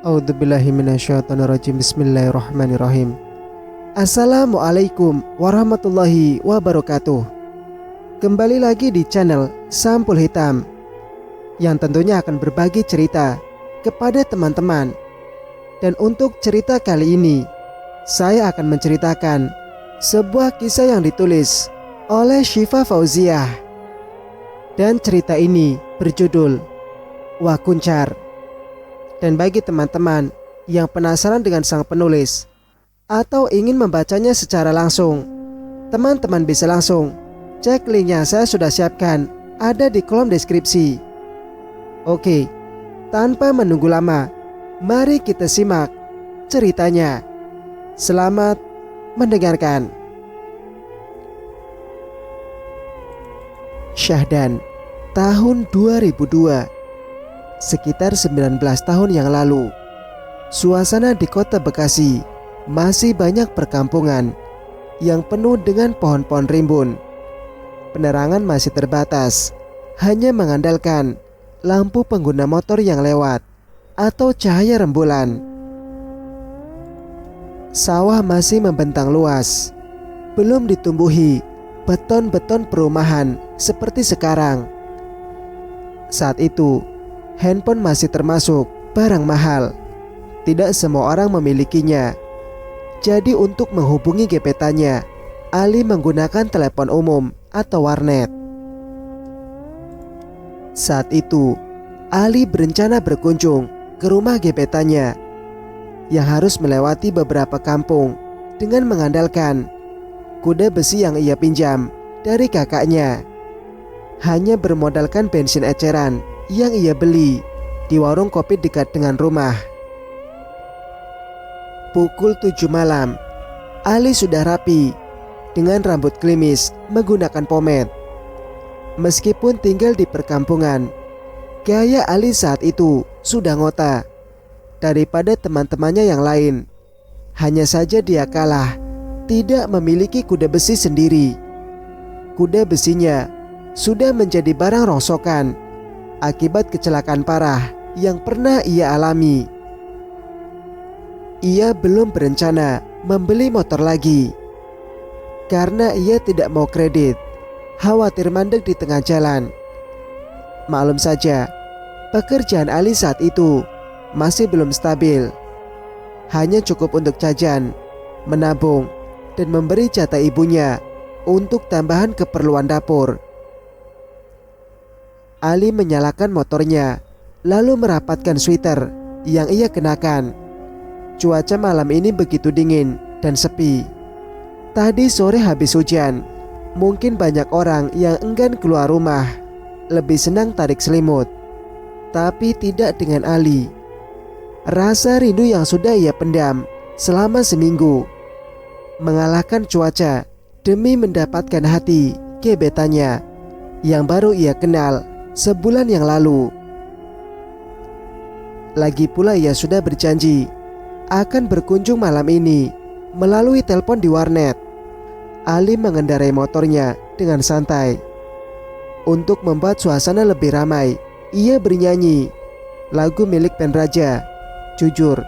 A'udzubillahi minasyaitonirrajim. Bismillahirrahmanirrahim. Assalamualaikum warahmatullahi wabarakatuh. Kembali lagi di channel Sampul Hitam, yang tentunya akan berbagi cerita kepada teman-teman. Dan untuk cerita kali ini, saya akan menceritakan sebuah kisah yang ditulis oleh Syifa Fauziah. Dan cerita ini berjudul Wakuncar. Dan bagi teman-teman yang penasaran dengan sang penulis atau ingin membacanya secara langsung, teman-teman bisa langsung cek link yang saya sudah siapkan ada di kolom deskripsi. Oke, tanpa menunggu lama, mari kita simak ceritanya. Selamat mendengarkan. Syahdan, tahun 2002. Sekitar 19 tahun yang lalu, suasana di kota Bekasi masih banyak perkampungan yang penuh dengan pohon-pohon rimbun. Penerangan masih terbatas, hanya mengandalkan lampu pengguna motor yang lewat atau cahaya rembulan. Sawah masih membentang luas, belum ditumbuhi beton-beton perumahan seperti sekarang. Saat itu, handphone masih termasuk barang mahal. Tidak semua orang memilikinya. Jadi untuk menghubungi gebetannya, Ali menggunakan telepon umum atau warnet. Saat itu, Ali berencana berkunjung ke rumah gebetannya yang harus melewati beberapa kampung dengan mengandalkan kuda besi yang ia pinjam dari kakaknya. Hanya bermodalkan bensin eceran yang ia beli di warung kopi dekat dengan rumah. Pukul 7 malam, Ali sudah rapi dengan rambut klimis menggunakan pomade. Meskipun tinggal di perkampungan, gaya Ali saat itu sudah ngota daripada teman-temannya yang lain. Hanya saja dia kalah, tidak memiliki kuda besi sendiri. Kuda besinya sudah menjadi barang rongsokan akibat kecelakaan parah yang pernah ia alami. Ia belum berencana membeli motor lagi karena ia tidak mau kredit, khawatir mandek di tengah jalan. Maklum saja, pekerjaan Ali saat itu masih belum stabil. Hanya cukup untuk jajan, menabung, dan memberi jatah ibunya untuk tambahan keperluan dapur. Ali menyalakan motornya, lalu merapatkan sweater yang ia kenakan. Cuaca malam ini begitu dingin dan sepi. Tadi sore habis hujan, mungkin banyak orang yang enggan keluar rumah, lebih senang tarik selimut. Tapi tidak dengan Ali. Rasa rindu yang sudah ia pendam selama seminggu mengalahkan cuaca demi mendapatkan hati gebetannya yang baru ia kenal sebulan yang lalu. Lagi pula ia sudah berjanji akan berkunjung malam ini melalui telepon di warnet. Ali mengendarai motornya dengan santai. Untuk membuat suasana lebih ramai, ia bernyanyi lagu milik band Raja, Jujur.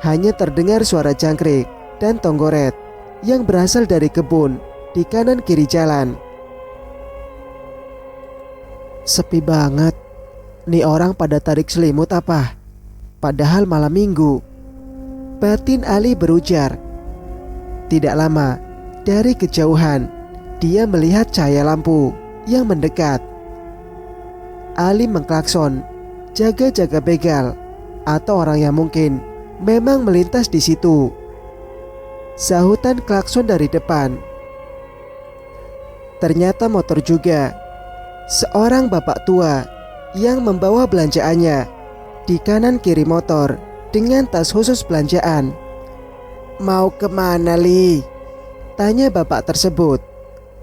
Hanya terdengar suara jangkrik dan tonggoret yang berasal dari kebun di kanan kiri jalan. Sepi banget. Nih orang pada tarik selimut apa? Padahal malam minggu. Batin Ali berujar. Tidak lama, dari kejauhan, dia melihat cahaya lampu yang mendekat. Ali mengklakson, jaga-jaga begal atau orang yang mungkin memang melintas di situ. Sahutan klakson dari depan. Ternyata motor juga. Seorang bapak tua yang membawa belanjaannya di kanan kiri motor dengan tas khusus belanjaan. Mau kemana, Li? Tanya bapak tersebut,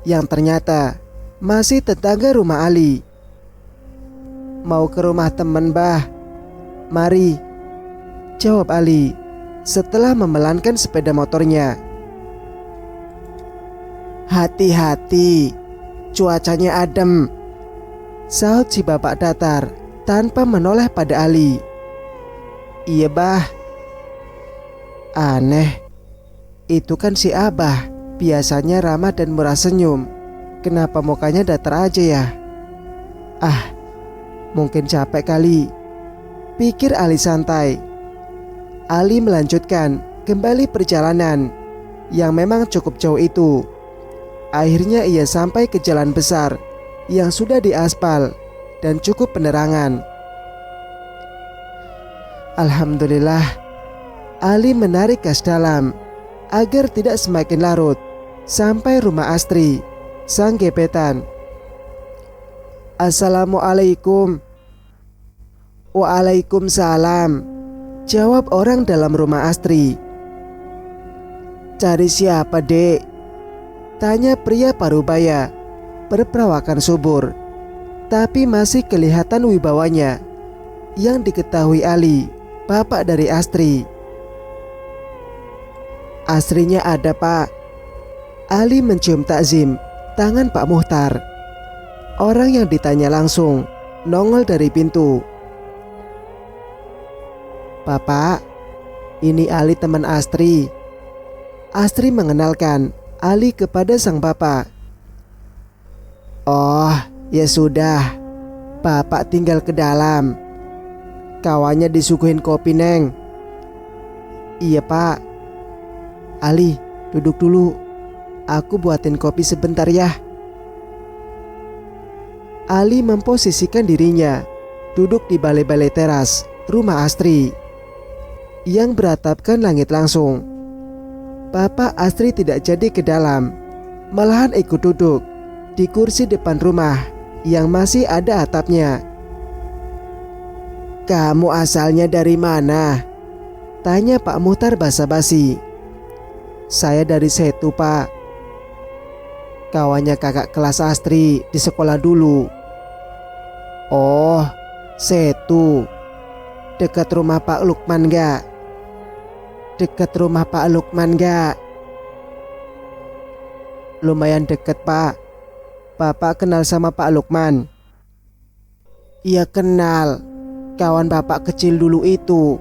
yang ternyata masih tetangga rumah Ali. Mau ke rumah temen, Bah. Mari, jawab Ali setelah memelankan sepeda motornya. Hati-hati, cuacanya adem, sahut si bapak datar tanpa menoleh pada Ali. Iya bah. Aneh, itu kan si Abah. Biasanya ramah dan murah senyum. Kenapa mukanya datar aja ya? Ah, mungkin capek kali, pikir Ali santai. Ali melanjutkan kembali perjalanan yang memang cukup jauh itu. Akhirnya ia sampai ke jalan besar yang sudah diaspal dan cukup penerangan. Alhamdulillah, Ali menarik gas dalam agar tidak semakin larut sampai rumah Astri, sang gebetan. Assalamualaikum. Waalaikumsalam, jawab orang dalam rumah Astri. Cari siapa, Dek? Tanya pria parubaya berperawakan subur, tapi masih kelihatan wibawanya, yang diketahui Ali, bapak dari Astri. Astrinya ada, Pak. Ali mencium takzim tangan Pak Muhtar. Orang yang ditanya langsung nongol dari pintu. Bapak, ini Ali teman Astri. Astri mengenalkan Ali kepada sang bapak. Oh, ya sudah. Bapak tinggal ke dalam. Kawannya disuguhin kopi, Neng. Iya, Pak. Ali, duduk dulu. Aku buatin kopi sebentar ya. Ali memposisikan dirinya duduk di balai-balai teras rumah Astri yang beratapkan langit langsung. Bapak Astri tidak jadi ke dalam, malahan ikut duduk di kursi depan rumah yang masih ada atapnya. Kamu asalnya dari mana? Tanya Pak Muhtar basa-basi. Saya dari Setu, Pak. Kawannya kakak kelas Astri di sekolah dulu. Oh, Setu. Dekat rumah Pak Lukman gak? Dekat rumah Pak Lukman gak? Lumayan deket, Pak. Bapak kenal sama Pak Lukman? Iya kenal. Kawan bapak kecil dulu itu.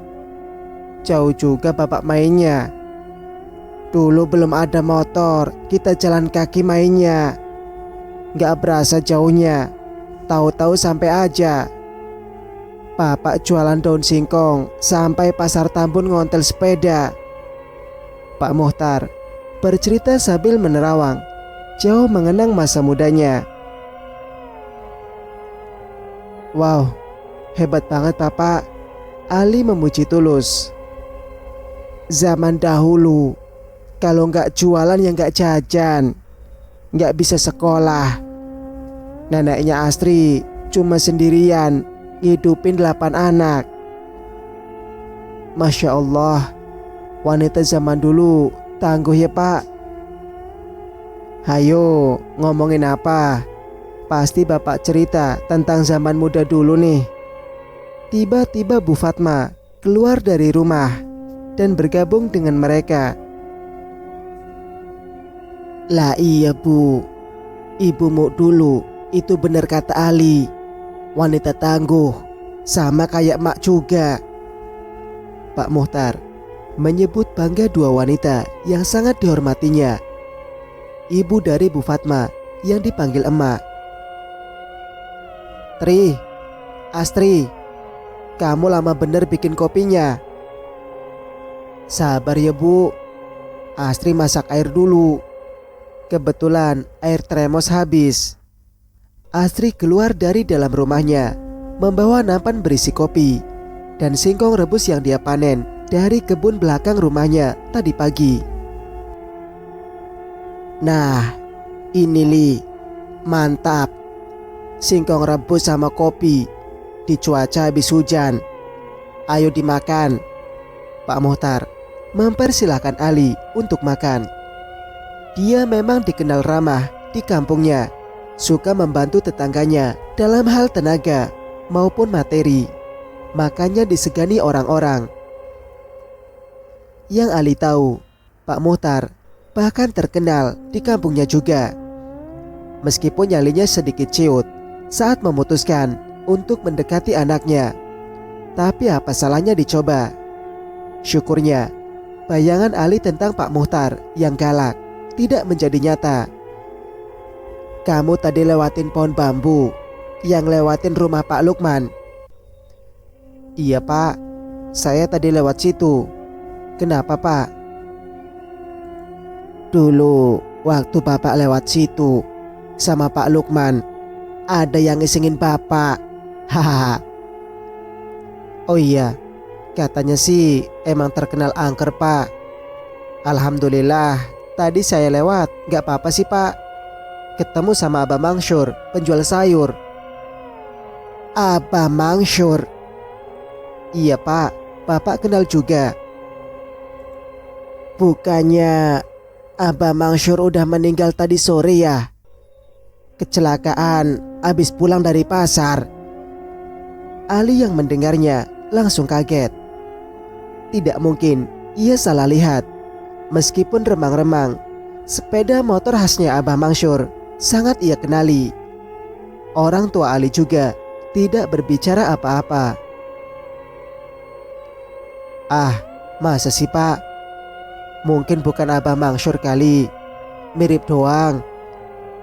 Jauh juga bapak mainnya. Dulu belum ada motor, kita jalan kaki mainnya. Gak berasa jauhnya. Tahu-tahu sampai aja. Bapak jualan daun singkong sampai pasar Tambun ngontel sepeda. Pak Muhtar bercerita sambil menerawang jauh mengenang masa mudanya. Wow, hebat banget Bapak. Ali memuji tulus. Zaman dahulu, kalau nggak jualan ya nggak jajan, nggak bisa sekolah. Neneknya Astri cuma sendirian ngidupin 8 anak. Masya Allah, wanita zaman dulu tangguh ya Pak. Hayo, ngomongin apa? Pasti Bapak cerita tentang zaman muda dulu nih. Tiba-tiba Bu Fatma keluar dari rumah dan bergabung dengan mereka. Lah iya Bu, ibumu dulu itu benar kata Ali, wanita tangguh, sama kayak mak juga. Pak Muhtar menyebut bangga dua wanita yang sangat dihormatinya. Ibu dari Bu Fatma yang dipanggil emak. Tri, Astri, kamu lama bener bikin kopinya. Sabar ya Bu, Astri masak air dulu. Kebetulan air termos habis. Astri keluar dari dalam rumahnya membawa nampan berisi kopi dan singkong rebus yang dia panen dari kebun belakang rumahnya tadi pagi. Nah, ini Li, mantap. Singkong rebus sama kopi di cuaca habis hujan. Ayo dimakan. Pak Muhtar mempersilahkan Ali untuk makan. Dia memang dikenal ramah di kampungnya, suka membantu tetangganya dalam hal tenaga maupun materi. Makanya disegani orang-orang. Yang Ali tahu, Pak Muhtar bahkan terkenal di kampungnya juga. Meskipun nyalinya sedikit ciut saat memutuskan untuk mendekati anaknya, Tapi apa salahnya dicoba? Syukurnya, bayangan Ali tentang Pak Muhtar yang galak tidak menjadi nyata. Kamu tadi lewatin pohon bambu yang lewatin rumah Pak Lukman. Iya Pak, saya tadi lewat situ. Kenapa Pak? Dulu waktu Bapak lewat situ sama Pak Lukman, ada yang ngisengin Bapak. Hahaha. Oh iya, katanya sih emang terkenal angker Pak. Alhamdulillah, tadi saya lewat, gak apa-apa sih Pak. Ketemu sama Abah Mangsyur, penjual sayur. Abah Mangsyur? Iya Pak, Bapak kenal juga. Bukannya Abah Mangsyur udah meninggal tadi sore ya? Kecelakaan habis pulang dari pasar. Ali yang mendengarnya langsung kaget. Tidak mungkin ia salah lihat. Meskipun remang-remang, sepeda motor khasnya Abah Mangsyur sangat ia kenali. Orang tua Ali juga tidak berbicara apa-apa. Ah, masa sih Pak? Mungkin bukan Abah Mangsyur kali. Mirip doang,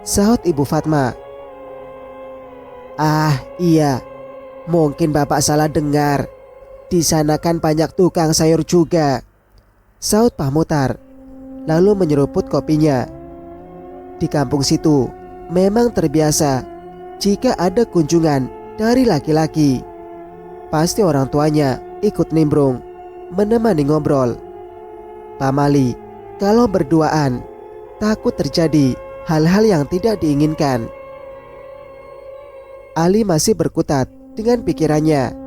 sahut Ibu Fatma. Ah iya, mungkin Bapak salah dengar. Di sana kan banyak tukang sayur juga, sahut Pak Muhtar, lalu menyeruput kopinya. Di kampung situ memang terbiasa jika ada kunjungan dari laki-laki, pasti orang tuanya ikut nimbrung, menemani ngobrol. Pamali, kalau berduaan, takut terjadi hal-hal yang tidak diinginkan. Ali masih berkutat dengan pikirannya.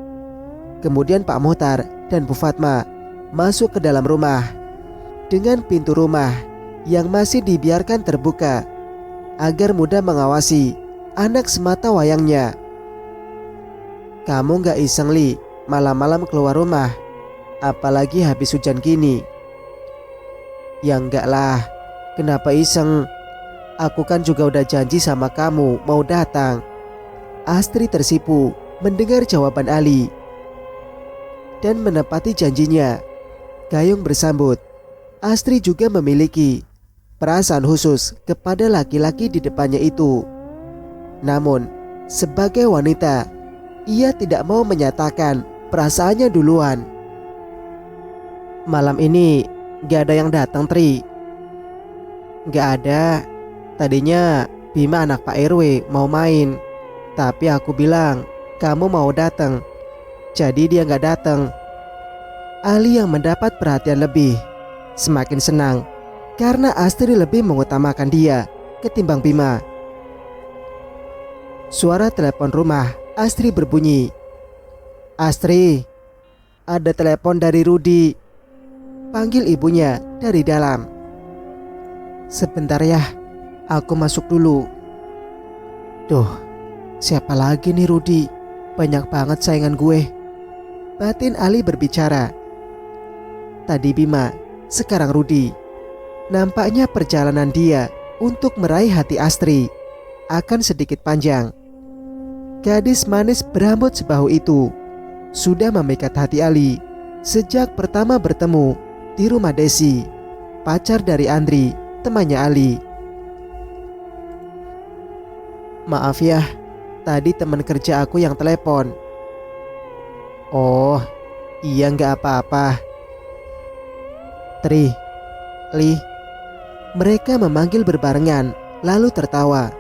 Kemudian Pak Muhtar dan Bu Fatma masuk ke dalam rumah. Dengan pintu rumah yang masih dibiarkan terbuka agar mudah mengawasi anak semata wayangnya. Kamu gak iseng Li, malam-malam keluar rumah, apalagi habis hujan gini? Ya enggak lah, kenapa iseng? Aku kan juga udah janji sama kamu mau datang. Astri tersipu mendengar jawaban Ali. Dan menepati janjinya, Gayung bersambut. Astri juga memiliki perasaan khusus kepada laki-laki di depannya itu. Namun, sebagai wanita, ia tidak mau menyatakan perasaannya duluan. Malam ini gak ada yang datang, Tri? Gak ada. Tadinya Bima anak Pak RW mau main, tapi aku bilang kamu mau datang, jadi dia gak datang. Ali yang mendapat perhatian lebih semakin senang karena Astri lebih mengutamakan dia ketimbang Bima. Suara telepon rumah Astri berbunyi. Astri, ada telepon dari Rudi, panggil ibunya dari dalam. Sebentar ya, aku masuk dulu. Duh, siapa lagi nih Rudi? Banyak banget saingan gue, batin Ali berbicara. Tadi Bima, sekarang Rudi. Nampaknya perjalanan dia untuk meraih hati Astri akan sedikit panjang. Gadis manis berambut sebahu itu sudah memikat hati Ali sejak pertama bertemu di rumah Desi, pacar dari Andri, temannya Ali. Maaf ya, tadi teman kerja aku yang telepon. Oh, iya nggak apa-apa. Tri, Li, mereka memanggil berbarengan lalu tertawa.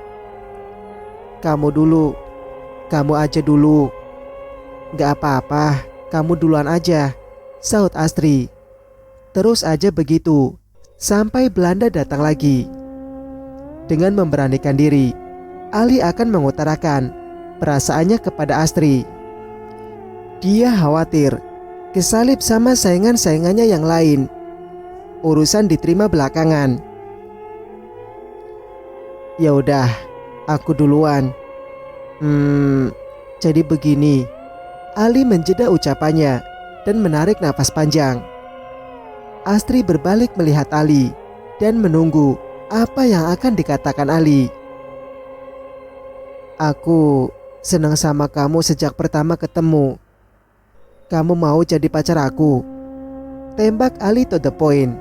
Kamu dulu, kamu aja dulu. Gak apa-apa, kamu duluan aja, sahut Astri. Terus aja begitu sampai Belanda datang lagi. Dengan memberanikan diri, Ali akan mengutarakan perasaannya kepada Astri. Dia khawatir kesalip sama saingan-saingannya yang lain. Urusan diterima belakangan. Ya udah, aku duluan. Jadi begini. Ali menjeda ucapannya dan menarik napas panjang. Astri berbalik melihat Ali dan menunggu apa yang akan dikatakan Ali. Aku senang sama kamu sejak pertama ketemu. kamu mau jadi pacar aku? Tembak Ali to the point.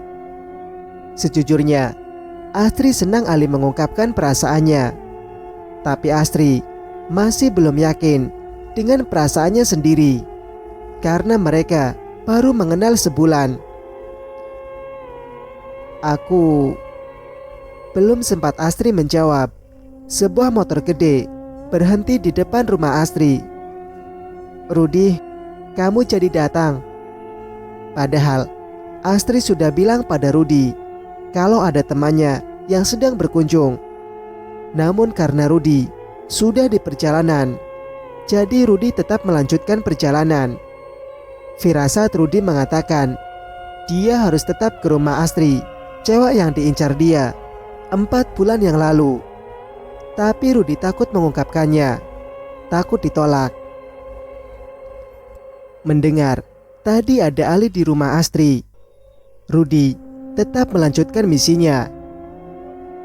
Sejujurnya, Astri senang Ali mengungkapkan perasaannya. Tapi Astri masih belum yakin dengan perasaannya sendiri, karena mereka baru mengenal sebulan. Aku... Belum sempat Astri menjawab, sebuah motor gede berhenti di depan rumah Astri. Rudi, kamu jadi datang. Padahal Astri sudah bilang pada Rudi kalau ada temannya yang sedang berkunjung. Namun karena Rudi sudah di perjalanan, jadi Rudi tetap melanjutkan perjalanan. Firasat Rudi mengatakan dia harus tetap ke rumah Astri, cewek yang diincar dia 4 bulan yang lalu. Tapi Rudi takut mengungkapkannya, takut ditolak. Mendengar tadi ada Ali di rumah Astri, Rudi tetap melanjutkan misinya.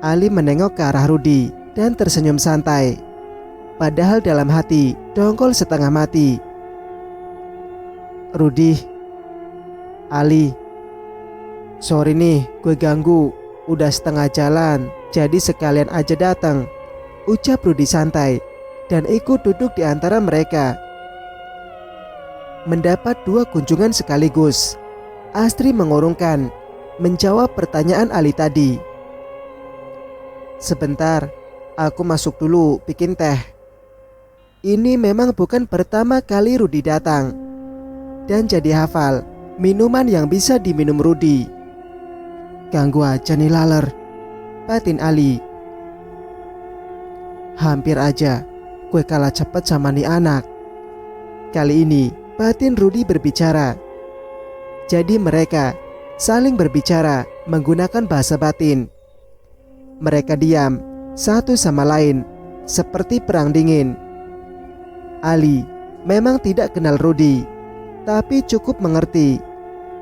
Ali menengok ke arah Rudi dan tersenyum santai, padahal dalam hati dongkol setengah mati. Rudi, Ali, sorry nih gue ganggu, udah setengah jalan, jadi sekalian aja datang, ucap Rudi santai dan ikut duduk di antara mereka. Mendapat 2 kunjungan sekaligus, Astri mengurungkan menjawab pertanyaan Ali tadi. Sebentar, aku masuk dulu bikin teh. Ini memang bukan pertama kali Rudi datang, dan jadi hafal minuman yang bisa diminum Rudi. Ganggu aja nih laler, batin Ali. Hampir aja gue kalah cepet sama nih anak. Kali ini batin Rudi berbicara. Jadi mereka saling berbicara menggunakan bahasa batin. Mereka diam satu sama lain seperti perang dingin. Ali memang tidak kenal Rudi, tapi cukup mengerti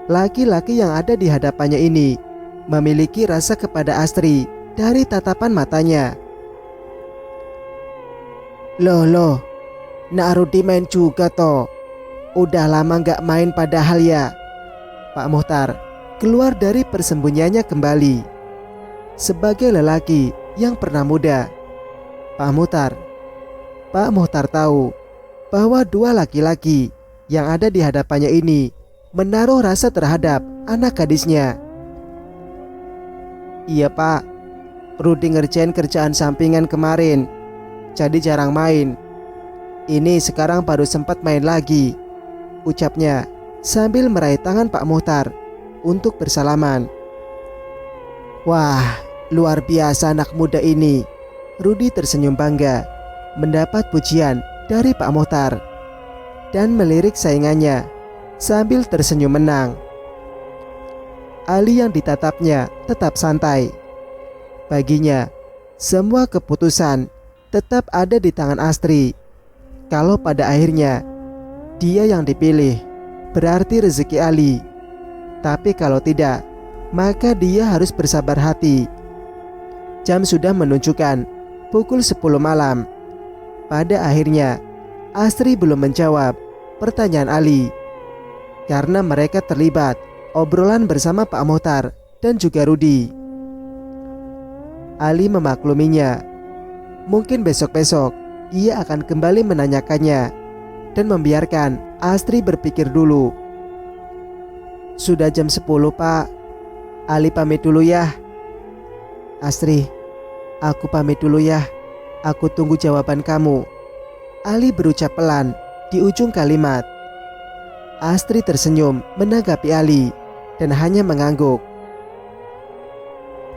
laki-laki yang ada di hadapannya ini memiliki rasa kepada Astri dari tatapan matanya. Loh, nak Rudi main juga toh. Udah lama gak main padahal ya. Pak Muhtar keluar dari persembunyiannya kembali. Sebagai lelaki yang pernah muda, Pak Muhtar tahu bahwa 2 laki-laki yang ada di hadapannya ini menaruh rasa terhadap anak gadisnya. Iya Pak, Rudi ngerjain kerjaan sampingan kemarin, jadi jarang main. Ini sekarang baru sempat main lagi, ucapnya sambil meraih tangan Pak Muhtar untuk bersalaman. Wah, luar biasa anak muda ini. Rudi tersenyum bangga mendapat pujian dari Pak Muhtar dan melirik saingannya sambil tersenyum menang. Ali yang ditatapnya tetap santai. Baginya, semua keputusan tetap ada di tangan Astri. Kalau pada akhirnya dia yang dipilih, berarti rezeki Ali. Tapi kalau tidak, maka dia harus bersabar hati. Jam sudah menunjukkan pukul 10 malam. Pada akhirnya, Astri belum menjawab pertanyaan Ali, karena mereka terlibat obrolan bersama Pak Muhtar dan juga Rudi. Ali memakluminya. Mungkin besok-besok ia akan kembali menanyakannya dan membiarkan Astri berpikir dulu. Sudah jam 10 Pak, Ali pamit dulu ya. Astri, aku pamit dulu ya. Aku tunggu jawaban kamu. Ali berucap pelan di ujung kalimat. Astri tersenyum menanggapi Ali dan hanya mengangguk.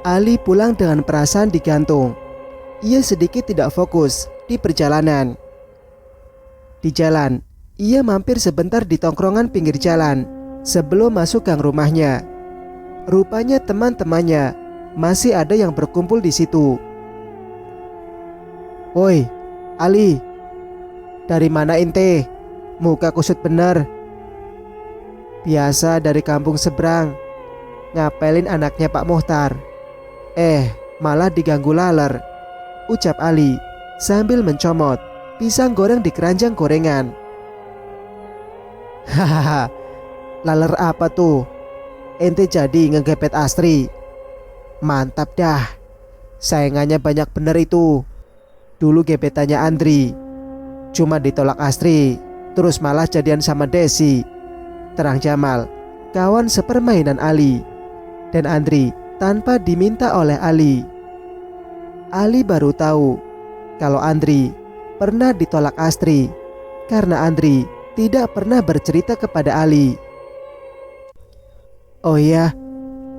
Ali pulang dengan perasaan digantung. Ia sedikit tidak fokus di perjalanan. Di jalan, ia mampir sebentar di tongkrongan pinggir jalan sebelum masuk gang rumahnya. Rupanya teman-temannya masih ada yang berkumpul di situ. Woi, Ali, dari mana ente? Muka kusut bener. Biasa dari kampung seberang. Ngapelin anaknya Pak Muhtar. Malah diganggu laler, ucap Ali sambil mencomot pisang goreng di keranjang gorengan. Hahaha, laler apa tuh? Ente jadi ngegepet Astri? Mantap dah. Sayangannya banyak bener itu. Dulu gebetannya Andri, cuma ditolak Astri, terus malah jadian sama Desi. Terang Jamal, kawan sepermainan Ali. Dan Andri tanpa diminta oleh Ali. Ali baru tahu kalau Andri pernah ditolak Astri karena Andri tidak pernah bercerita kepada Ali. Oh iya,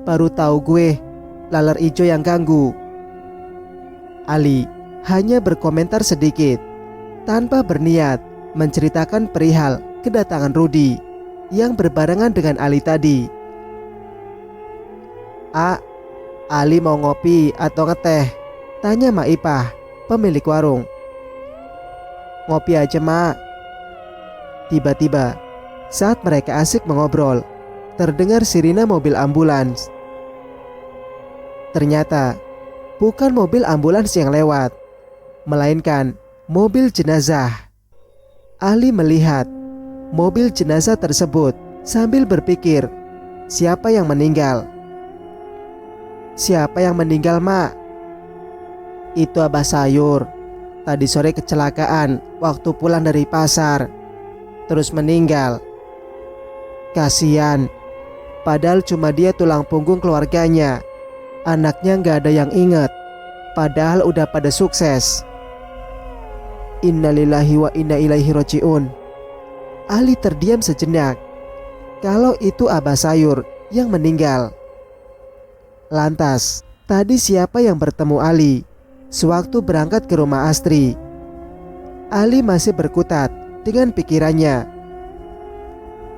baru tahu gue, laler ijo yang ganggu. Ali hanya berkomentar sedikit, tanpa berniat menceritakan perihal kedatangan Rudi yang berbarengan dengan Ali tadi. Ali mau ngopi atau ngeteh? Tanya Mak Ipah, pemilik warung. Ngopi aja, Mak. Tiba-tiba, saat mereka asik mengobrol, terdengar sirine mobil ambulans. Ternyata bukan mobil ambulans yang lewat, melainkan mobil jenazah. Ali melihat mobil jenazah tersebut sambil berpikir, siapa yang meninggal? Siapa yang meninggal, Mak? Itu Abah Sayur. Tadi sore kecelakaan waktu pulang dari pasar, terus meninggal. Kasian, padahal cuma dia tulang punggung keluarganya. Anaknya gak ada yang inget, padahal udah pada sukses. Innalillahi wa inna ilaihi roji'un. Ali terdiam sejenak. Kalau itu Abah Sayur yang meninggal. Lantas, tadi siapa yang bertemu Ali sewaktu berangkat ke rumah Astri? Ali masih berkutat dengan pikirannya.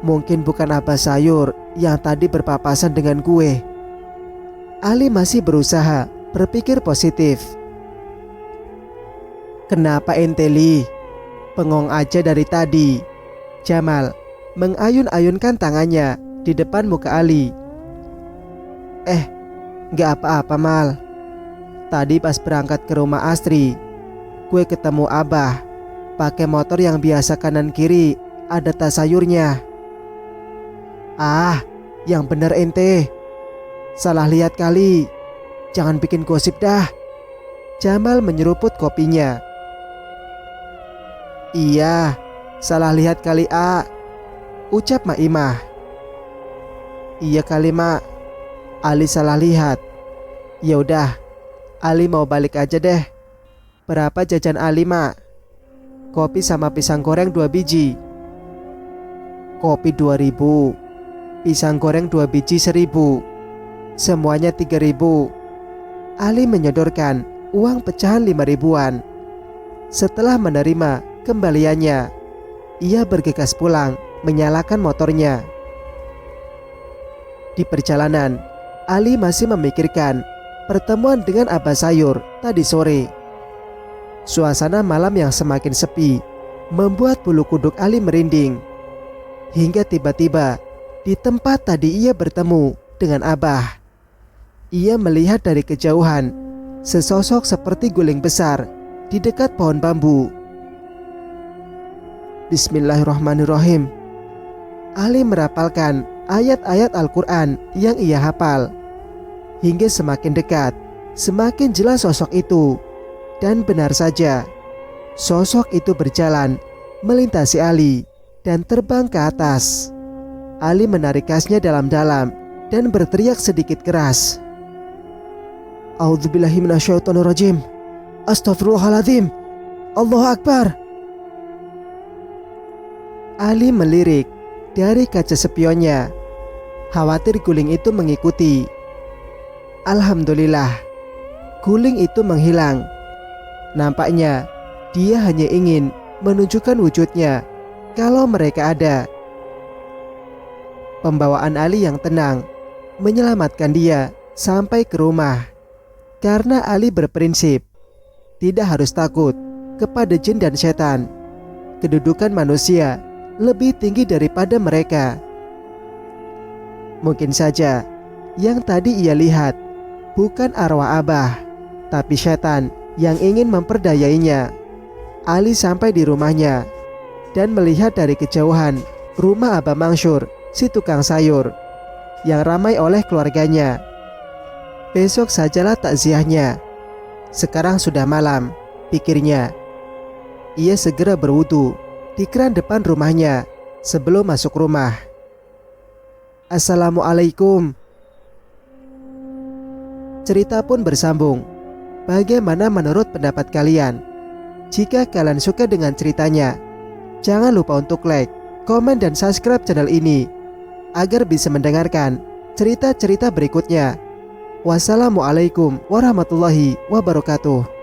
Mungkin bukan Abah Sayur yang tadi berpapasan dengan gue. Ali masih berusaha berpikir positif. Kenapa ente Li? Bengong aja dari tadi. Jamal mengayun-ayunkan tangannya di depan muka Ali. Gak apa-apa, Mal. Tadi pas berangkat ke rumah Astri, gue ketemu Abah pakai motor yang biasa kanan kiri ada tas sayurnya. Yang bener ente. Salah lihat kali. Jangan bikin gosip dah. Jamal menyeruput kopinya. Iya, salah lihat kali, ucap Mak Imah. Iya kali, Mak. Ali salah lihat. Ya udah, Ali mau balik aja deh. Berapa jajan Ali, Mak? Kopi sama pisang goreng 2 biji. Kopi 2.000, pisang goreng 2 biji 1.000. Semuanya 3.000. Ali menyodorkan uang pecahan 5.000-an. Setelah menerima kembaliannya, ia bergegas pulang menyalakan motornya. Di perjalanan, Ali masih memikirkan pertemuan dengan Abah Sayur tadi sore. Suasana malam yang semakin sepi membuat bulu kuduk Ali merinding. Hingga tiba-tiba di tempat tadi ia bertemu dengan Abah. Ia melihat dari kejauhan sesosok seperti guling besar di dekat pohon bambu. Bismillahirrahmanirrahim. Ali merapalkan ayat-ayat Al-Quran yang ia hafal. Hingga semakin dekat, semakin jelas sosok itu. Dan benar saja, sosok itu berjalan melintasi Ali dan terbang ke atas. Ali menarik gasnya dalam-dalam dan berteriak sedikit keras. A'udzubillahi minasyaitonirrajim. Astaghfirullahaladzim. Allahu Akbar. Ali melirik dari kaca spionnya, khawatir guling itu mengikuti. Alhamdulillah, guling itu menghilang. Nampaknya dia hanya ingin menunjukkan wujudnya kalau mereka ada. Pembawaan Ali yang tenang menyelamatkan dia sampai ke rumah. Karena Ali berprinsip tidak harus takut kepada jin dan setan. Kedudukan manusia lebih tinggi daripada mereka. Mungkin saja yang tadi ia lihat bukan arwah Abah, tapi setan yang ingin memperdayainya. Ali sampai di rumahnya dan melihat dari kejauhan rumah Abah Mangsyur, si tukang sayur, yang ramai oleh keluarganya. Besok sajalah takziahnya. Sekarang sudah malam, pikirnya. Ia segera berwudu di keran depan rumahnya sebelum masuk rumah. Assalamualaikum. Cerita pun bersambung. Bagaimana menurut pendapat kalian? Jika kalian suka dengan ceritanya, jangan lupa untuk like, komen, dan subscribe channel ini agar bisa mendengarkan cerita-cerita berikutnya. Wassalamualaikum warahmatullahi wabarakatuh.